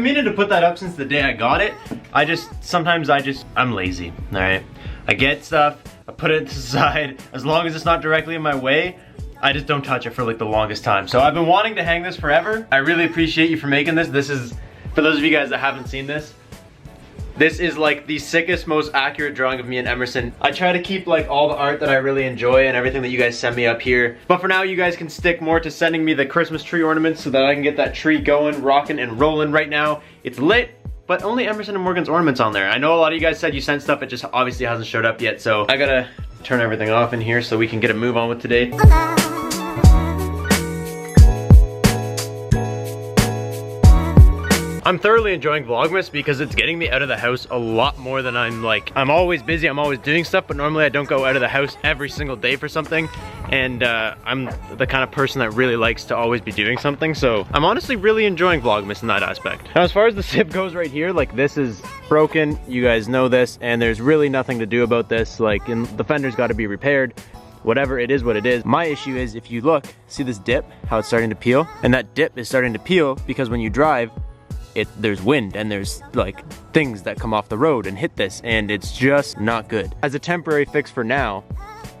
been meaning to put that up since the day I got it. Sometimes I'm lazy, all right? I get stuff, I put it to the side. As long as it's not directly in my way, I just don't touch it for like the longest time. So I've been wanting to hang this forever. I really appreciate you for making this. This is, for those of you guys that haven't seen this, this is like the sickest, most accurate drawing of me and Emerson. I try to keep like all the art that I really enjoy and everything that you guys send me up here. But for now, you guys can stick more to sending me the Christmas tree ornaments so that I can get that tree going, rocking and rolling. Right now, it's lit, but only Emerson and Morgan's ornaments on there. I know a lot of you guys said you sent stuff, it just obviously hasn't showed up yet. So I gotta turn everything off in here so we can get a move on with today. I'm thoroughly enjoying Vlogmas because it's getting me out of the house a lot more than I'm always busy, I'm always doing stuff, but normally I don't go out of the house every single day for something. And I'm the kind of person that really likes to always be doing something. So I'm honestly really enjoying Vlogmas in that aspect. Now, as far as the SIP goes right here, like this is broken, you guys know this, and there's really nothing to do about this. Like, and the fender's got to be repaired. Whatever, it is what it is. My issue is, if you look, see this dip, how it's starting to peel? And that dip is starting to peel because when you drive, there's wind and there's like things that come off the road and hit this, and it's just not good. As a temporary fix for now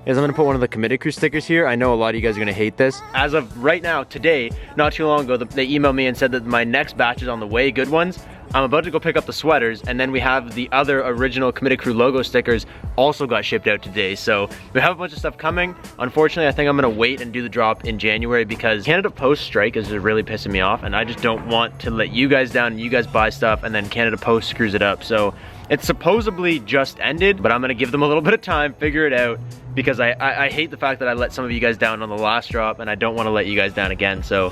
is I'm gonna put one of the Committed Crew stickers here. I know a lot of you guys are gonna hate this. As of right now, today, not too long ago, they emailed me and said that my next batch is on the way, good ones. I'm about to go pick up the sweaters, and then we have the other original Committed Crew logo stickers also got shipped out today. So we have a bunch of stuff coming. Unfortunately, I think I'm gonna wait and do the drop in January because Canada Post strike is just really pissing me off, and I just don't want to let you guys down and you guys buy stuff and then Canada Post screws it up. So it's supposedly just ended, but I'm gonna give them a little bit of time, figure it out, because I hate the fact that I let some of you guys down on the last drop, and I don't wanna let you guys down again, so.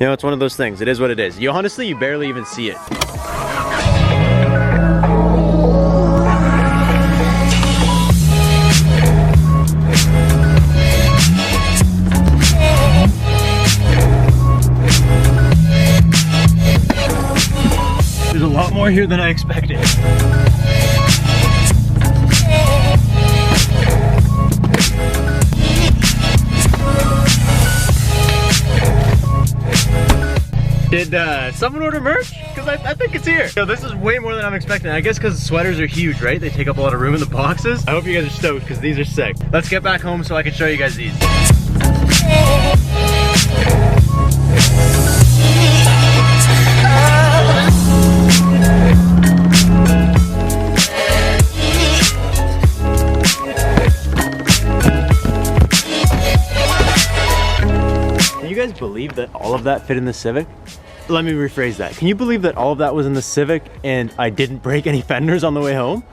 You know, it's one of those things. It is what it is. You honestly, you barely even see it. There's a lot more here than I expected. Did someone order merch? Because I think it's here. So this is way more than I'm expecting. I guess because sweaters are huge, right? They take up a lot of room in the boxes. I hope you guys are stoked because these are sick. Let's get back home so I can show you guys these. Can you guys believe that all of that fit in the Civic? Let me rephrase that. Can you believe that all of that was in the Civic and I didn't break any fenders on the way home?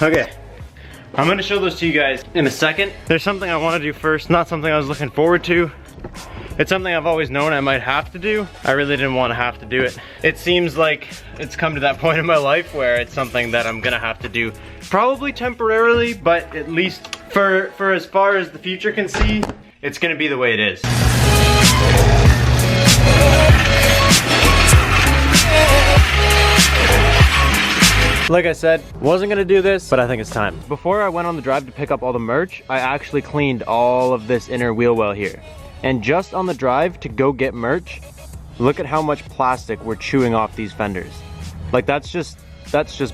Okay, I'm gonna show those to you guys in a second. There's something I wanna do first, not something I was looking forward to. It's something I've always known I might have to do. I really didn't want to have to do it. It seems like it's come to that point in my life where it's something that I'm gonna have to do. Probably temporarily, but at least for as far as the future can see, it's gonna be the way it is. Like I said, wasn't gonna do this, but I think it's time. Before I went on the drive to pick up all the merch, I actually cleaned all of this inner wheel well here. And just on the drive to go get merch, look at how much plastic we're chewing off these fenders. Like that's just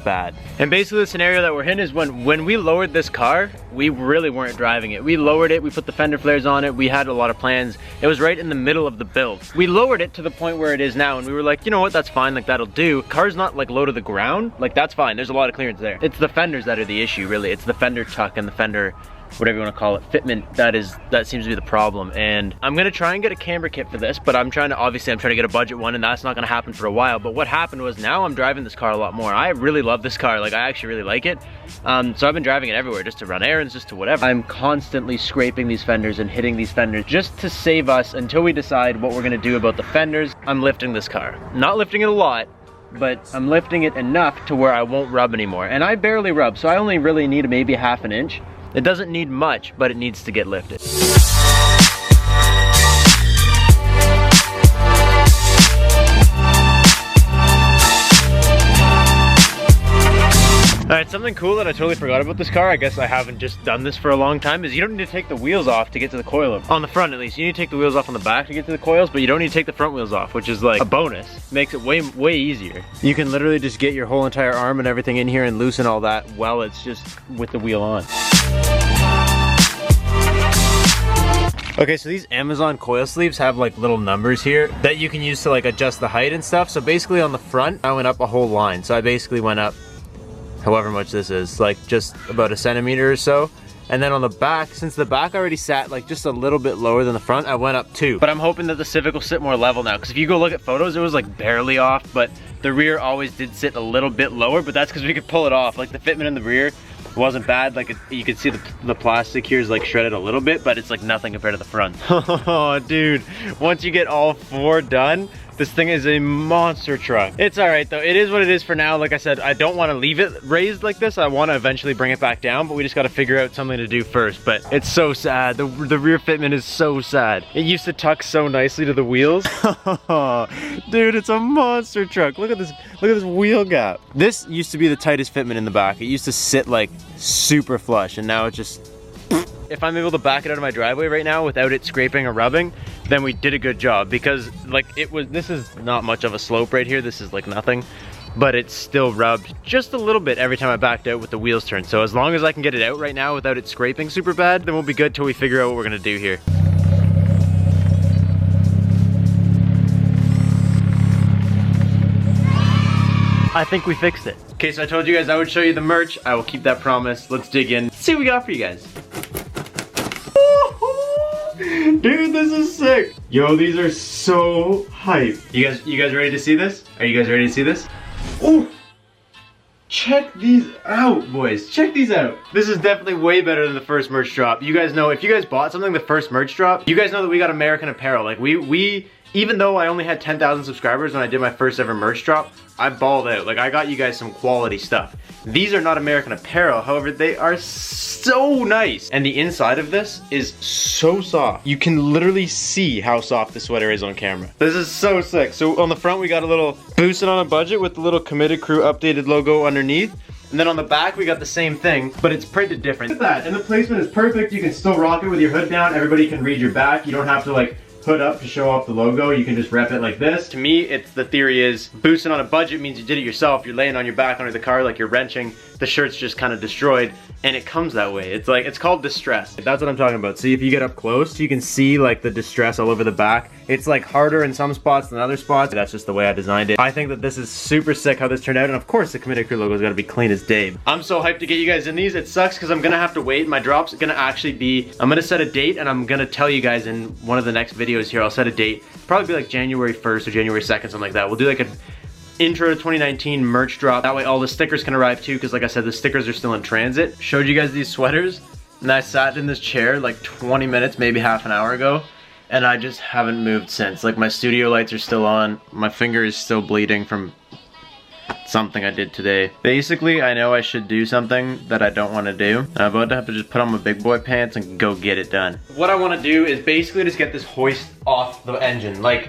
bad. And basically the scenario that we're in is when we lowered this car, we really weren't driving it. We lowered it, we put the fender flares on it, we had a lot of plans. It was right in the middle of the build. We lowered it to the point where it is now, and we were like, you know what, that's fine, like that'll do. Car's not like low to the ground, like that's fine, there's a lot of clearance there. It's the fenders that are the issue, really. It's the fender tuck and the fender, whatever you want to call it, fitment, that seems to be the problem. And I'm gonna try and get a camber kit for this, but I'm trying to get a budget one, and that's not gonna happen for a while. But what happened was, now I'm driving this car a lot more. I really love this car, like I actually really like it. So I've been driving it everywhere, just to run errands, just to whatever. I'm constantly scraping these fenders and hitting these fenders just to save us until we decide what we're gonna do about the fenders. I'm lifting this car. Not lifting it a lot, but I'm lifting it enough to where I won't rub anymore. And I barely rub, so I only really need maybe ½ inch. It doesn't need much, but it needs to get lifted. Alright, something cool that I totally forgot about this car, I guess I haven't just done this for a long time, is you don't need to take the wheels off to get to the coil. On the front at least. You need to take the wheels off on the back to get to the coils, but you don't need to take the front wheels off, which is like a bonus. Makes it way easier. You can literally just get your whole entire arm and everything in here and loosen all that while it's just with the wheel on. Okay, so these Amazon coil sleeves have like little numbers here that you can use to like adjust the height and stuff. So basically on the front, I went up a whole line. So I basically went up however much this is, like just about a centimeter or so. And then on the back, since the back already sat like just a little bit lower than the front, I went up 2. But I'm hoping that the Civic will sit more level now, because if you go look at photos, it was like barely off, but the rear always did sit a little bit lower, but that's because we could pull it off. Like the fitment in the rear wasn't bad. Like you could see the plastic here is like shredded a little bit, but it's like nothing compared to the front. Oh dude, once you get all 4 done, this thing is a monster truck. It's all right though. It is what it is for now. Like I said, I don't want to leave it raised like this. I want to eventually bring it back down, but we just got to figure out something to do first. But it's so sad. The rear fitment is so sad. It used to tuck so nicely to the wheels. Dude, it's a monster truck. Look at this wheel gap. This used to be the tightest fitment in the back. It used to sit like super flush, and now it just... If I'm able to back it out of my driveway right now without it scraping or rubbing, then we did a good job, because like this is not much of a slope right here. This is like nothing, but it's still rubbed just a little bit every time I backed out with the wheels turned. So as long as I can get it out right now without it scraping super bad, then we'll be good till we figure out what we're gonna do here. I think we fixed it. Okay, so I told you guys I would show you the merch. I will keep that promise. Let's dig in, see what we got for you guys. Dude, this is sick. Yo, these are so hype. You guys ready to see this? Are you guys ready to see this? Oh, check these out, boys. Check these out. This is definitely way better than the first merch drop. You guys know, if you guys bought something the first merch drop, you guys know that we got American Apparel. Like we even though I only had 10,000 subscribers when I did my first ever merch drop, I balled out. Like I got you guys some quality stuff. These are not American Apparel, however, they are so nice. And the inside of this is so soft. You can literally see how soft the sweater is on camera. This is so sick. So on the front, we got a little boosted on a budget with the little Committed Crew updated logo underneath. And then on the back, we got the same thing, but it's printed different. Look at that, and the placement is perfect. You can still rock it with your hood down. Everybody can read your back. You don't have to like hood up to show off the logo. You can just rep it like this. To me, the theory is boosting on a budget means you did it yourself. You're laying on your back under the car like you're wrenching. The shirt's just kind of destroyed, and it comes that way. It's called distress. That's what I'm talking about. See, if you get up close, you can see like the distress all over the back. It's like harder in some spots than other spots. That's just the way I designed it. I think that this is super sick how this turned out, and of course the Committed Crew logo's gotta be clean as day. I'm so hyped to get you guys in these. It sucks because I'm gonna have to wait. My drop's gonna actually be, I'm gonna set a date, and I'm gonna tell you guys in one of the next videos here. I'll set a date, probably be like January 1st or January 2nd, something like that. We'll do like a intro to 2019 merch drop. That way all the stickers can arrive too, because like I said, the stickers are still in transit. Showed you guys these sweaters, and I sat in this chair like 20 minutes, maybe half an hour ago, and I just haven't moved since. Like my studio lights are still on, my finger is still bleeding from something I did today. Basically, I know I should do something that I don't want to do. I'm about to have to just put on my big boy pants and go get it done. What I want to do is basically just get this hoist off the engine. Like,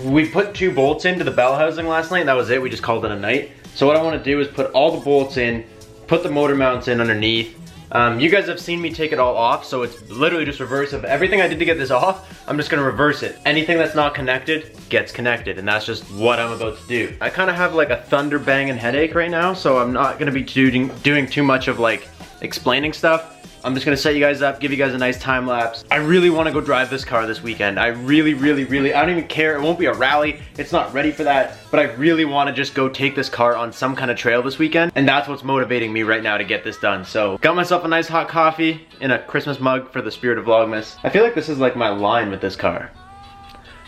we put 2 bolts into the bell housing last night, and that was it. We just called it a night. So what I want to do is put all the bolts in, put the motor mounts in underneath. You guys have seen me take it all off, so it's literally just reverse of everything I did to get this off. I'm just gonna reverse it. Anything that's not connected gets connected, and that's just what I'm about to do. I kind of have like a thunder banging headache right now, so I'm not gonna be doing too much of like explaining stuff. I'm just gonna set you guys up, give you guys a nice time lapse. I really wanna go drive this car this weekend. I really, I don't even care. It won't be a rally. It's not ready for that, but I really wanna just go take this car on some kind of trail this weekend, and that's what's motivating me right now to get this done. So, got myself a nice hot coffee in a Christmas mug for the spirit of Vlogmas. I feel like this is like my line with this car.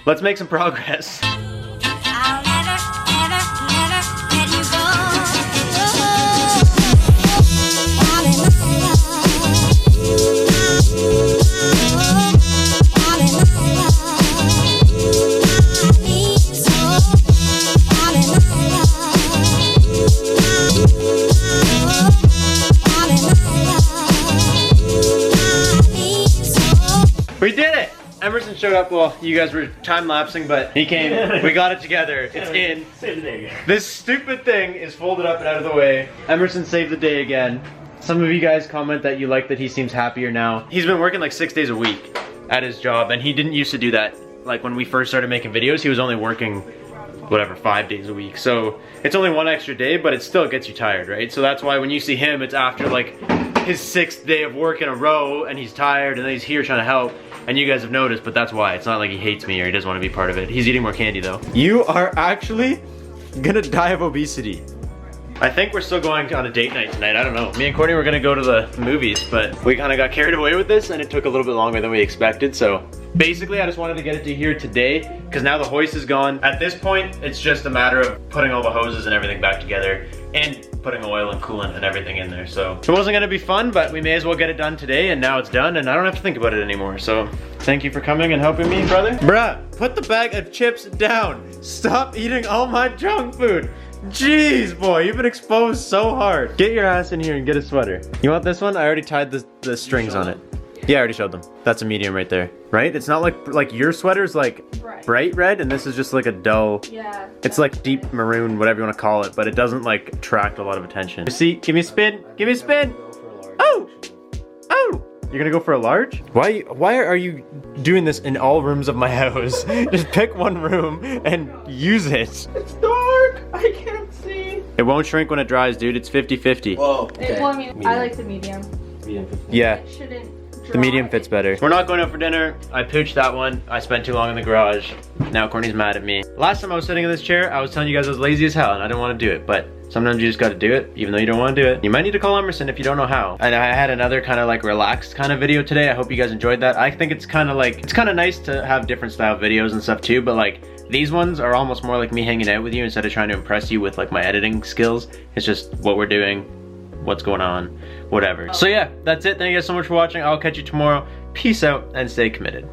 Let's make some progress. showed up. Well, you guys were time-lapsing, but he came. We got it together. It's in. Save the day again. This stupid thing is folded up and out of the way. Emerson saved the day again. Some of you guys comment that you like that he seems happier now. He's been working like 6 days a week at his job, and he didn't used to do that. Like when we first started making videos, he was only working, whatever, 5 days a week. So it's only one extra day, but it still gets you tired, right? So that's why when you see him, it's after like his 6th day of work in a row, and he's tired, and then he's here trying to help. And you guys have noticed, but that's why. It's not like he hates me or he doesn't want to be part of it. He's eating more candy though. You are actually gonna die of obesity. I think we're still going on a date night tonight. I don't know. Me and Courtney were gonna go to the movies, but we kind of got carried away with this and it took a little bit longer than we expected. So basically I just wanted to get it to here today because now the hoist is gone. At this point, it's just a matter of putting all the hoses and everything back together and putting oil and coolant and everything in there. So it wasn't gonna be fun, but we may as well get it done today, and now it's done and I don't have to think about it anymore. So thank you for coming and helping me, brother. Bruh, put the bag of chips down. Stop eating all my junk food. Jeez, boy, you've been exposed so hard. Get your ass in here and get a sweater. You want this one? I already tied the strings on it. Yeah, I already showed them. That's a medium right there, right? It's not like your sweater's like bright red, and this is just like a dull. Yeah. It's like deep maroon, whatever you want to call it, but it doesn't like attract a lot of attention. See, give me a spin. Give me a spin. Oh, oh. You're gonna go for a large? Why are you doing this in all rooms of my house? Just pick one room and use it. It's dark. I can't see. It won't shrink when it dries, dude. It's 50-50. Whoa. Okay. Well, I mean, I like the medium. Medium. Yeah. It shouldn't dry. The medium fits better. We're not going out for dinner. I pooched that one. I spent too long in the garage. Now Courtney's mad at me. Last time I was sitting in this chair, I was telling you guys I was lazy as hell and I didn't want to do it, but sometimes you just got to do it, even though you don't want to do it. You might need to call Emerson if you don't know how. And I had another kind of like relaxed kind of video today. I hope you guys enjoyed that. I think it's kind of like, it's kind of nice to have different style videos and stuff too, but like these ones are almost more like me hanging out with you instead of trying to impress you with like my editing skills. It's just what we're doing, what's going on, whatever. So yeah, that's it. Thank you guys so much for watching. I'll catch you tomorrow. Peace out and stay committed.